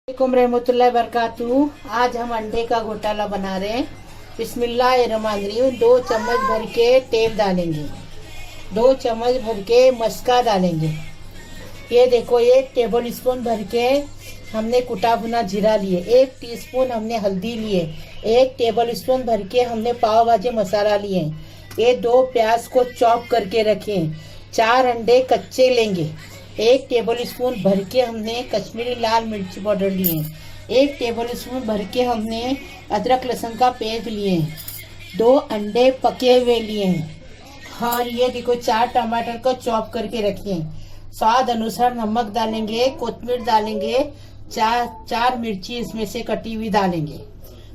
वालेकुम रहमतुल्लाहि बरकातहू। आज हम अंडे का घोटाला बना रहे हैं। बिस्मिल्लाहिर्रहमानिर्रहीम। 2 चम्मच भर के तेल डालेंगे, 2 चम्मच भर के मस्का डालेंगे। ये देखो 1 टेबल स्पून भर के हमने कुटा भुना जीरा लिए, 1 टीस्पून हमने हल्दी लिए, 1 टेबल स्पून भर के हमने पाव भाजी मसाला लिए। ये 2 प्याज को चॉप करके रखें। 4 अंडे कच्चे लेंगे। 1 टेबल स्पून भर के हमने कश्मीरी लाल मिर्च पाउडर लिए। 1 टेबल स्पून भर के हमने अदरक लहसुन का पेस्ट लिए। 2 अंडे पके हुए लिए हैं। और ये देखो 4 टमाटर को चॉप करके रखिए। स्वाद अनुसार नमक डालेंगे, कोतमीर डालेंगे, चार मिर्ची इसमें से कटी हुई डालेंगे।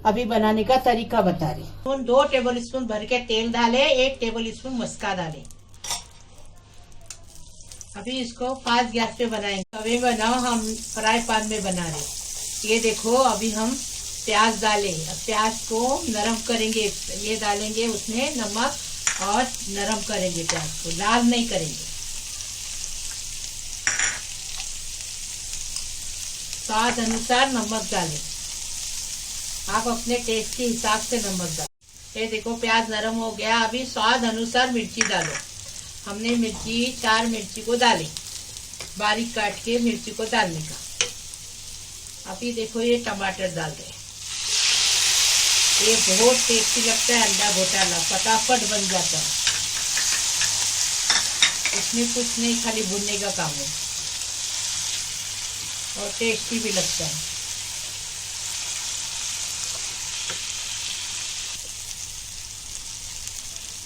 अभी बनाने का तरीका बता रही। 2 टेबल स्पून भर के तेल डाले, 1 टेबल स्पून मस्का डाले। अभी इसको फास्ट गैस पे बनाएंगे। तवे बनाओ, हम फ्राई पैन में बना रहे। ये देखो अभी हम प्याज डाले, प्याज को नरम करेंगे। ये डालेंगे उसमें नमक और नरम करेंगे प्याज को, लाल नहीं करेंगे। स्वाद अनुसार नमक डालें, आप अपने टेस्ट के हिसाब से नमक डालें। ये देखो प्याज नरम हो गया। अभी स्वाद अनुसार मिर्ची डालो। हमने 4 मिर्ची को डाले, बारीक काट के मिर्ची को डालने का। अभी देखो ये टमाटर डाल रहे। ये बहुत टेस्टी लगता है अंडा घोटाला, फटाफट बन जाता है। इसमें कुछ नहीं, खाली भुनने का काम है और टेस्टी भी लगता है।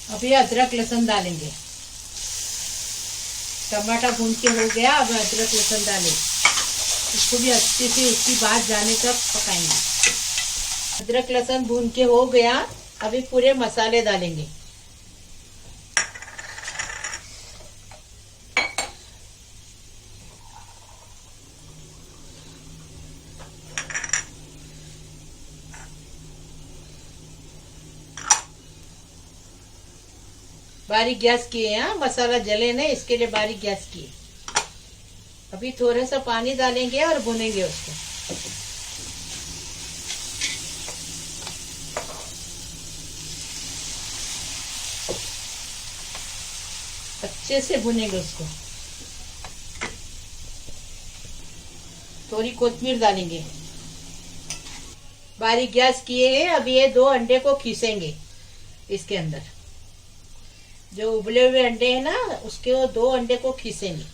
अभी अदरक लहसुन डालेंगे। टमाटर भून के हो गया, अब अदरक लहसुन डालें। इसको भी अच्छे से उसकी बात जाने तक पकाएंगे। अदरक लहसुन भून के हो गया। अभी पूरे मसाले डालेंगे। बारीक गैस किए हैं, मसाला जले नहीं इसके लिए बारीक गैस किए। अभी थोड़ा सा पानी डालेंगे और भुनेंगे उसको। अच्छे से भुनेंगे उसको। थोड़ी कोतमीर डालेंगे। बारीक गैस किए हैं। अभी ये 2 अंडे को खीसेंगे इसके अंदर। जो उबले हुए अंडे हैं ना, उसके वो 2 अंडे को खीसेंगे।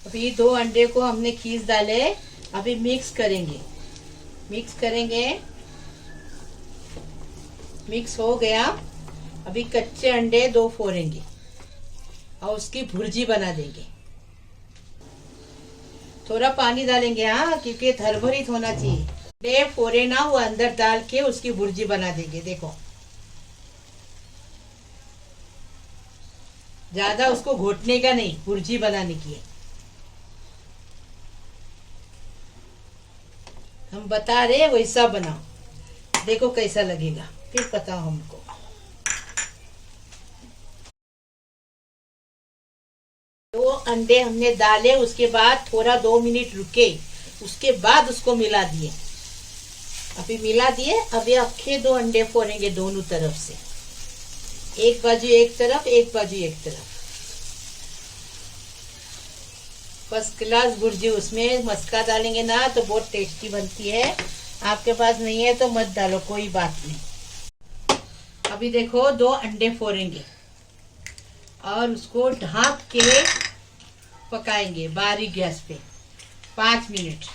अभी 2 अंडे को हमने खीस डाले। अभी मिक्स करेंगे, मिक्स करेंगे। मिक्स हो गया। अभी कच्चे अंडे 2 फोड़ेंगे और उसकी भुर्जी बना देंगे। थोड़ा पानी डालेंगे, हाँ, क्योंकि धरभरित होना चाहिए। अंडे फोड़े ना, वो अंदर डाल के उसकी भुर्जी बना देंगे। देखो ज्यादा उसको घोटने का नहीं, भुर्जी बनाने की है। हम बता रहे वैसा बनाओ, देखो कैसा लगेगा, फिर बताओ हमको। दो अंडे हमने डाले, उसके बाद थोड़ा 2 मिनट रुके, उसके बाद उसको मिला दिए। अभी मिला दिए। अभी अखे 2 अंडे फोड़ेंगे दोनों तरफ से। एक बाजू एक तरफ, एक बाजू एक तरफ। First class bhurji. उसमें मस्का डालेंगे ना तो बहुत टेस्टी बनती है। आपके पास नहीं है तो मत डालो, कोई बात नहीं। अभी देखो 2 अंडे फोड़ेंगे और उसको ढक के पकाएंगे बारीक गैस पे 5 मिनट।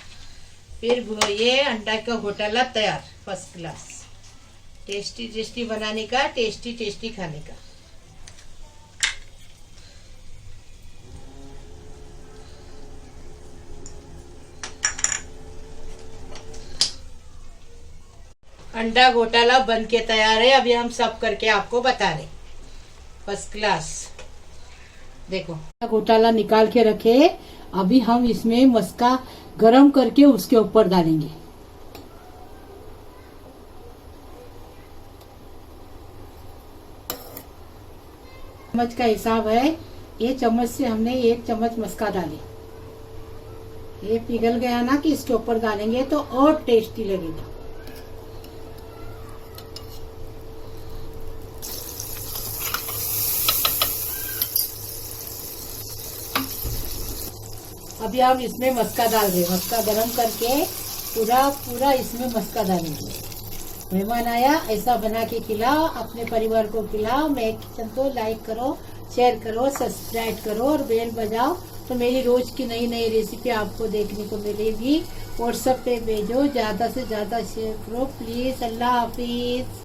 फिर ये अंडा का घोटाला तैयार, फर्स्ट क्लास। टेस्टी टेस्टी बनाने का, टेस्टी टेस्टी खाने का। अंडा घोटाला बन के तैयार है। अभी हम सब करके आपको बता रहे। First class. देखो घोटाला निकाल के रखे। अभी हम इसमें मस्का गरम करके उसके ऊपर डालेंगे। चम्मच का हिसाब है, ये चम्मच से हमने 1 चम्मच मस्का डाली। ये पिघल गया ना कि इसके ऊपर डालेंगे तो और टेस्टी लगेगा। अभी हम इसमें मस्का डाल रहे हैं। मस्का गरम करके पूरा इसमें मस्का डालेंगे। मेहमान आया, ऐसा बना के खिलाओ, अपने परिवार को खिलाओ। महक किचन को लाइक करो, शेयर करो, सब्सक्राइब करो और बेल बजाओ, तो मेरी रोज की नई नई रेसिपी आपको देखने को मिलेगी। व्हाट्सएप पे भेजो, ज्यादा से ज्यादा शेयर करो प्लीज। अल्लाह हाफिज।